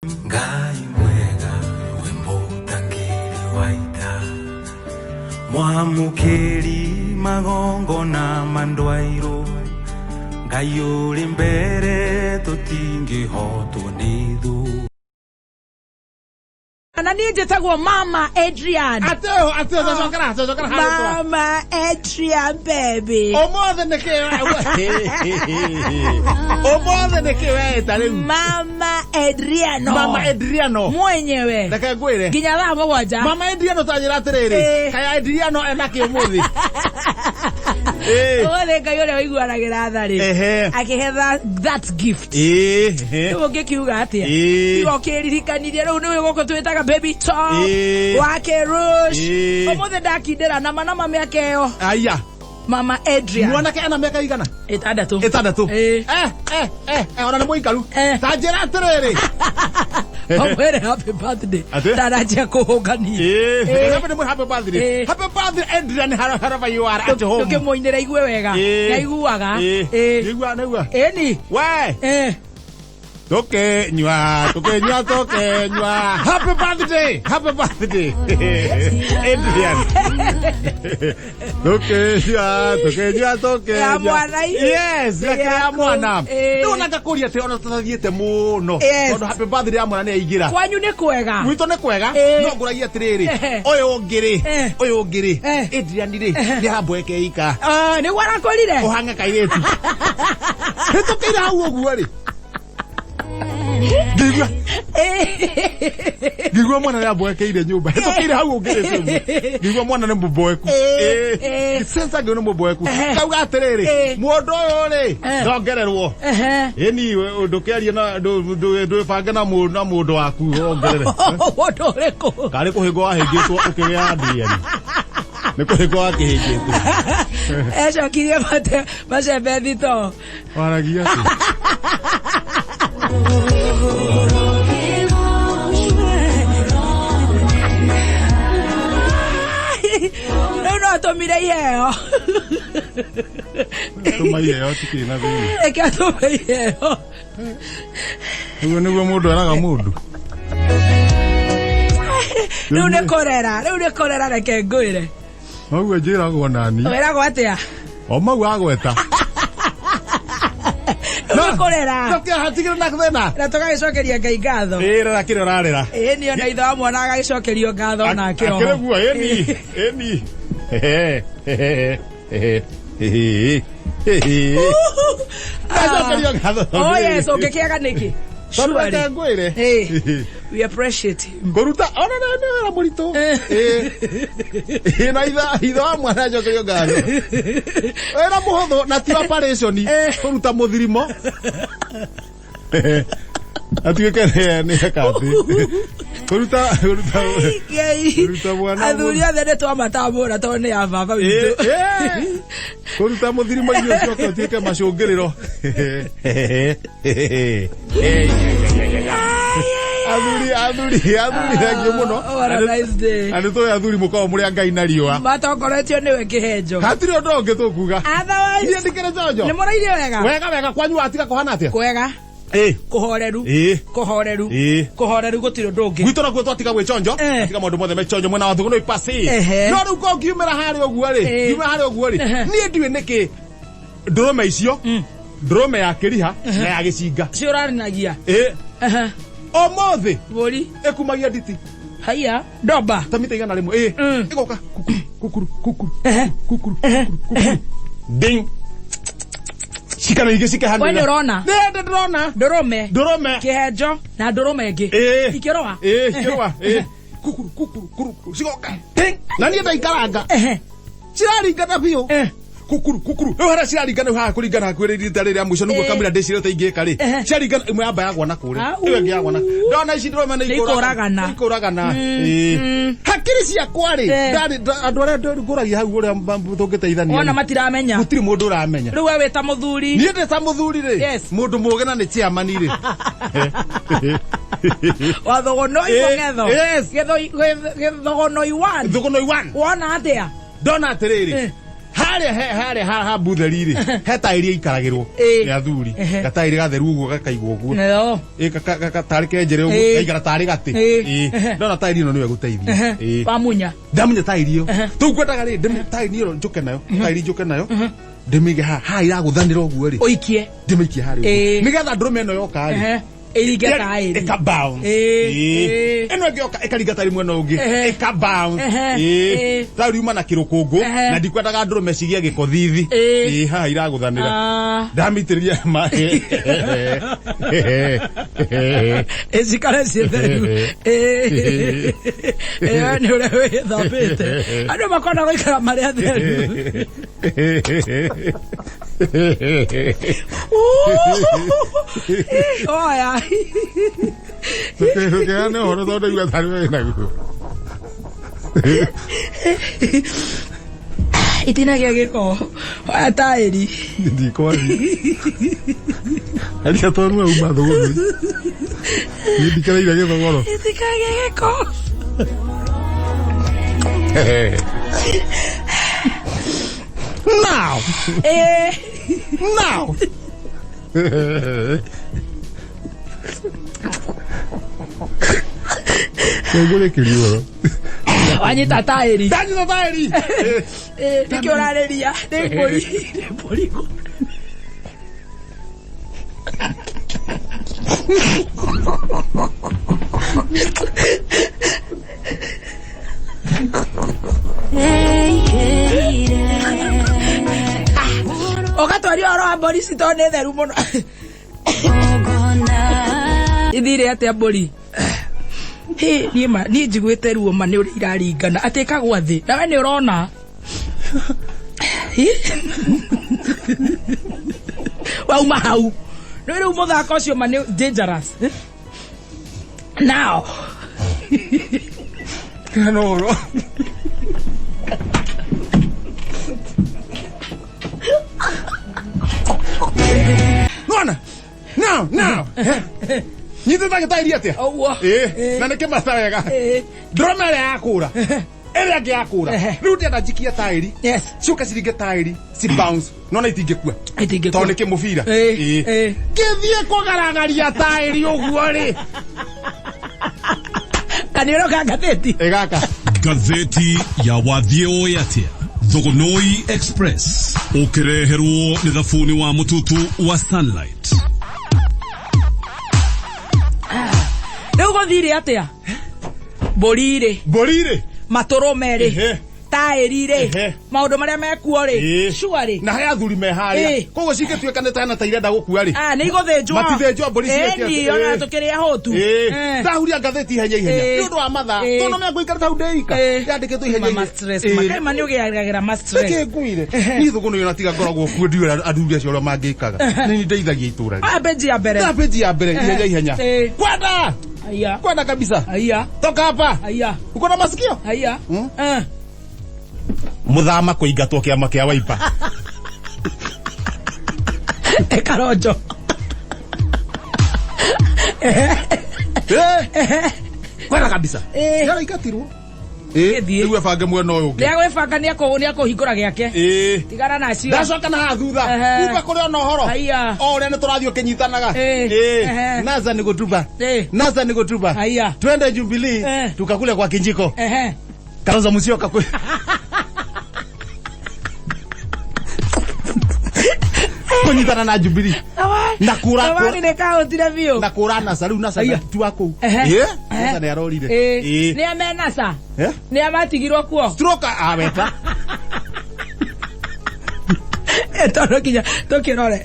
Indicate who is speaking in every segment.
Speaker 1: Ngai mwega wembutangiri waita mwamukiri magongo na mandwairo Ngai uri mbere tutingihotwo ni thu
Speaker 2: Na nije tagwo Mama Adrian.
Speaker 3: Ateo zokara
Speaker 2: Mama Adrian baby.
Speaker 3: Omothe nekewe tare.
Speaker 2: Mama Adriano.
Speaker 3: Mama Adriano.
Speaker 2: Mwenyewe.
Speaker 3: Ndaka gwire.
Speaker 2: Ginya tha mugwanja.
Speaker 3: Mama Adriano tajira atiriri. Kaya Adriano enake umuthi.
Speaker 2: Ole kayore waiguaragira thari. Akihetha that gift. Ndio kiuga atia. Igo kiririkanirie riu niwe goko twitaga baby top wake rush omothe ndakindira na manama miakeo
Speaker 3: aya
Speaker 2: Mama Adrian
Speaker 3: mwana ke ana miaka igana
Speaker 2: etandatu
Speaker 3: ona nimo ikaru tajira atiriri
Speaker 2: Very happy birthday tarajia kuhongania
Speaker 3: happy birthday Adrian harava you are at home
Speaker 2: ukimuinira igwe wega naiguaga
Speaker 3: igwa
Speaker 2: eni
Speaker 3: we Toke nywa. Happy birthday Adrian. Toke nywa. Yes, ya mwana. Ndona gakuria te ona tathiete muno. Tondu happy birthday ya mwana ne aigira.
Speaker 2: Kwanyu ni kwega.
Speaker 3: Gwito ne kwega. No nguragia atiriri. Oyo ngiri. Adrian ri. Ni habweke ika.
Speaker 2: Ni warakorire.
Speaker 3: Ohanga kairetu. Hetokira hau oguo ri. Gigwa mwana ya boekeire nyumba hetokire hau ungirete gigwa mwana ne mboeku sensa gyo ne mboeku kauga atiriri mundu uyu ri ndongererwo eni ndukiaria na ndu banga na mundu waku ongerere
Speaker 2: mundu uriku
Speaker 3: kari kuhingo wahingitwo ukiria ndieni ne kuhingo wakihingitwo
Speaker 2: ecokirie macembe thito
Speaker 3: waragia
Speaker 2: no tomire iheo
Speaker 3: tuma iheo tikina thini
Speaker 2: eke tuma iheo
Speaker 3: ugo niguo mundu araga mundu
Speaker 2: riu ni korera reke ngwire
Speaker 3: mau njiragwo nani
Speaker 2: weragwo atia
Speaker 3: o mau agweta
Speaker 2: korera
Speaker 3: toke hatigire na thena
Speaker 2: na tugagicokeria Ngai ngatho
Speaker 3: rera kire rarera
Speaker 2: ni ona itho wa mwana agagicokerio ngatho na kiro
Speaker 3: akiregua eni acokerio ngatho
Speaker 2: oh yes ukikiaga niki
Speaker 3: Surely.
Speaker 2: Hey, we appreciate him.
Speaker 3: Koruta ona na murito na itho wa mwana acokerio ngatho era muhotho na ti operation koruta muthirimo atigekere ni hakati koruta mwana
Speaker 2: athuri othe nĩ twamatambũra tondũ nĩ ya baba witũ
Speaker 3: koruta muthirimo icio cioke ũtuĩke macũngĩrĩro athuri thangiũ mũno andũ tũĩ athuri mũkorwo mũrĩa Ngai na riũa
Speaker 2: matongoretio nĩwe kĩhenjo
Speaker 3: hatirĩ ũndũ ũngĩ tũkuga
Speaker 2: otherwise
Speaker 3: ndikĩrĩ njonjo
Speaker 2: nĩ mũrairie
Speaker 3: wega kwanyu watiga kũhana atĩa
Speaker 2: kwega kuhoreru gutiro ndungi
Speaker 3: gwito nakuo twatiga gwe chonjo atiga mundu mothe me chonjo mwena wa thugu no ipasi no riu ko ngiumira hari oguo ri nie ndiwe niki ndurome icio ndurome ya kiriha na ya gicinga
Speaker 2: ciurarinagia
Speaker 3: omothe
Speaker 2: bori
Speaker 3: ekumagia nditi
Speaker 2: haya ndomba
Speaker 3: tamita igana rimwe igoka kukuru ding Shikana igishika handi.
Speaker 2: Wewe urona?
Speaker 3: Ndorona. Ndorome.
Speaker 2: Kihenjo na ndorome ingi. Ikiroa.
Speaker 3: Ikiroa. Kukuru. Sigoka. Nani ndaikaranga? Ciraringana biyo. Kukuru. Hara ciraringana ha kuringana kwirita riria muico nugo kamira ndicire taingika ri. Ciraringana imwe yamba yagwa na kuri. Iwe ngi yagwa na. Ndona ici ndorome na ikoragana. Hakiri cia kwari. Andu aria nduragia hau uria tungiteithania.
Speaker 2: Ona matiramenya.
Speaker 3: Gutiri mundu uramenya.
Speaker 2: Riu wewe ta muthuri.
Speaker 3: Nie ndeta muthuri ri. Mundu mugena ni chairman ri.
Speaker 2: Wathogono ikongetho. Gethogono iwan.
Speaker 3: Thogono iwan.
Speaker 2: Wona atia.
Speaker 3: Ndona atiriri. hare ha butheri heta iria ikaragirwo ni athuri gatairi gatheru uguo gakaigwo uguo
Speaker 2: no
Speaker 3: gatari kenjere uguo gaigara tari gati ndona tairi no niwe guteithia
Speaker 2: pamunya
Speaker 3: ndamunya tairi yo tu kwendaga ri ndime tairi yo njuke nayo tairi njuke nayo ndimige ha iraguthanira uguo ri
Speaker 2: oikie
Speaker 3: ndimikie hari nigetha ndurume no yoka ri
Speaker 2: erigata iri
Speaker 3: bounce eno gyoka ekaligata rimwe no ungi eka bounce tauri uma na kirukungu na ndikwendaga ndurume cigie gikothithi ha iraguthanira ndamitiriria ma
Speaker 2: ezikara citheru ni ure withambite andu makona goikara maria theru oya
Speaker 3: okay ane horo todo igua thari na guo
Speaker 2: itina giko atairi
Speaker 3: ndiko ari ali atonu uma thogoro ni dikara ira githogoro
Speaker 2: itika giko
Speaker 3: now now Segure kiriwa.
Speaker 2: Wanyita tairi.
Speaker 3: Danyita tairi.
Speaker 2: Nikiorareria, nepoli. Ogatwari oro ambori citone theru muno. Ithire atia mburi ni njiguite ruo ma ni iraringana atika gwa thi nawe ni urona wauma hau no riu muthako ucio ma ni dangerous now
Speaker 3: no now Nito ta geta iria tia. Na neke masawega. Drama ya akura. Ele yake akura. Rudi atajikia tairi.
Speaker 2: Yes.
Speaker 3: Shuka siringe tairi. Si bounce. Nona itingekua.
Speaker 2: Itingekua.
Speaker 3: Toneke mufira. Kithie kugaragaria tairi uguo ri.
Speaker 2: Kaniro ka gatheti.
Speaker 3: Egaka.
Speaker 4: Gatheti ya wathio yatia. Thogonoi Express. Ukireherwo ni thabuni wa mututu wa Sunlight.
Speaker 2: Lego thire atia borire matoromere tairire maundu maria mekuo ri shuari
Speaker 3: na haya thuri me haria kogo cikituikanite ana tairenda gukua ri
Speaker 2: ni iguthinjwa
Speaker 3: matithinjwa mburi ciake
Speaker 2: ni ona tukiria hotu
Speaker 3: tahuria ngatheti ihenya ni undu wa matha tono me guikara tau ndeika yandikitwo ihenya
Speaker 2: stress makema ni ugiagira ma stress
Speaker 3: kengwire ni thuguno yona tiga ngoragwo ku ndio athuri acio ro mangikaga ni ndeithagia itura ri abeji ya mbere ihenya kwenda
Speaker 2: aya
Speaker 3: kwenda kabisa
Speaker 2: aya
Speaker 3: toka hapa
Speaker 2: aya
Speaker 3: uko na masikio
Speaker 2: aya
Speaker 3: muthama kuingatwo kiama kia Wiper
Speaker 2: ekarojo
Speaker 3: kwenda kabisa yara ikatirwo Iwe fange mwena uyu ungi.
Speaker 2: Nia gwibanga ni akuhingura giake. Tigana nacio.
Speaker 3: Ndacoka na thutha. Kuma kuri ona horo. O ria ni turathio kinyitanaga. Naza ni gutuba. Naza ni gutuba. Twende Jubilee tukakule kwa Kinjiko. Karoza musio kakwe. Kunyitana na Jubilee. Nakura.
Speaker 2: Awani ne kaotira bio.
Speaker 3: Nakura na salu na salu tu ako. Nasa ne arorire.
Speaker 2: Ni amenasa. Ni amatigirwo kuo.
Speaker 3: Stroke aweta.
Speaker 2: Etoro kinya tokirore.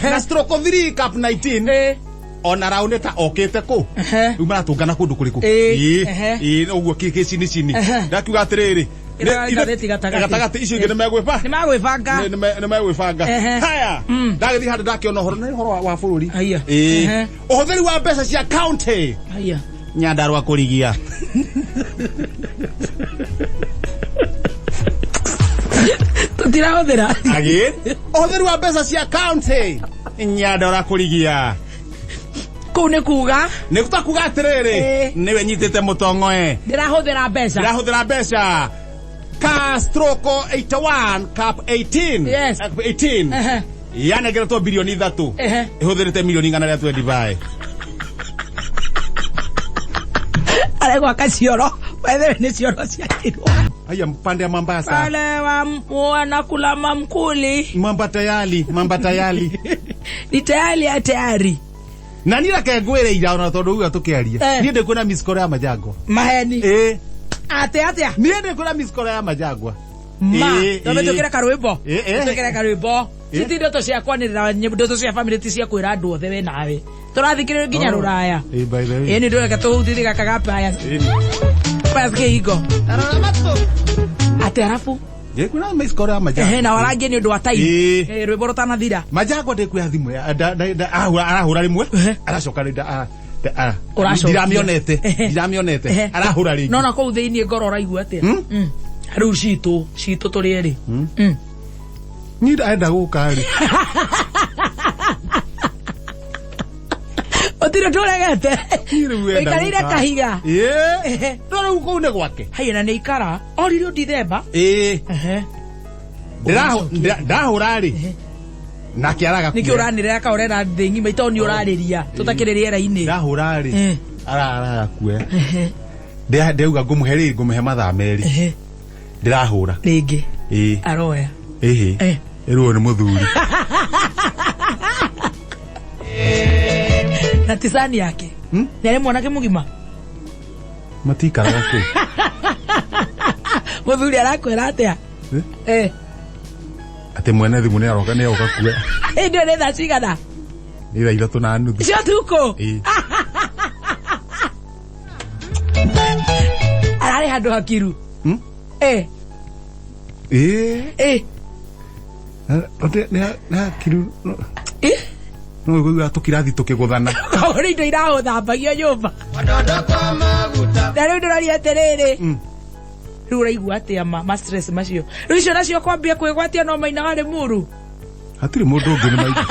Speaker 3: Na stroke 3 cup 19. Ona rauneta okete ku. Uma tungana kundu kuriku. Uguo kikeci ni cini. Ndakiuga atiriri. Gatagati icio ingĩ nĩmegwĩbanga haya ndagĩthiĩ handũ ndakiona ũhoro nĩ ũhoro wa bũrũri ũhũthĩri wa mbeca cia county Nyandarua kũrigia
Speaker 2: tũtirahũthĩra
Speaker 3: ũhũthĩri wa mbeca cia county Nyandarua kũrigia
Speaker 2: kũu nĩ kuga
Speaker 3: nĩ gũtakuga atĩrĩrĩ nĩwe nyitĩte mũtongoe
Speaker 2: ndĩrahũthĩra mbeca
Speaker 3: ka stroke 81 cap 18
Speaker 2: Yes.
Speaker 3: 18 yana gera to bilioni 3 ihutherete milioni ngana ria 25
Speaker 2: ale kwa kasioro wewe ni sioro siakirwa
Speaker 3: aya mpande ya Mombasa
Speaker 2: wale wanakula mamkuli
Speaker 3: mamba tayari
Speaker 2: ni tayari
Speaker 3: na nira kengwire ira ona tondu uga tukiaria ni ndikuna miskora ya majagwa
Speaker 2: maheni ate
Speaker 3: ni ndikuna miskora ya majagwa
Speaker 2: tukira karwimbo Siti ndoto cia kwanirira ndoto cia family ti cia kwira andu othe we nawe turathikire nginya ruraya
Speaker 3: by the way
Speaker 2: ni ndoreka tuhutithie gaka gapaya paske igo ate arafu
Speaker 3: kuna miskora ya majagwa
Speaker 2: na warangie ni undu wa tai rwimbo rutanathira
Speaker 3: majagwa ndikuya thimu arahura rimwe aracoka ndiramionete arahura ringi
Speaker 2: no na kou thiini ngoro uraigua atia riu citu turi eri
Speaker 3: ni ndaenda guka ri
Speaker 2: otiro turegete ikarire kahiga
Speaker 3: ndora uko ne gwake
Speaker 2: hayana ne ikara oririo Dithemba
Speaker 3: ndahura ri na kiaraga
Speaker 2: niki uranirira ka urera thingi maito ni urariria tutakiriria raini
Speaker 3: ndahura ri ara kue ndeuga ngumuhe mathaa meri ndirahura
Speaker 2: ringi aroya
Speaker 3: eruo ni muthuri
Speaker 2: na tisani yake nere mwanake mugima
Speaker 3: matikaraga ku
Speaker 2: muthuri arakwira atia
Speaker 3: ate mwene thimu ni aroka ni oka kue
Speaker 2: ndio ne thacigana
Speaker 3: ni thaa 3:30
Speaker 2: cio tuko arari handu hakiru
Speaker 3: na kiru no gwa tukirathi tukiguthana
Speaker 2: ori ndo irahuthambagia nyumba na riu ndorari atiriri riu uraigua atia ma stress macio riu icio nacio kwambia kwigwatia no maina harĩ muru
Speaker 3: hatiri mundu ungi ni maitho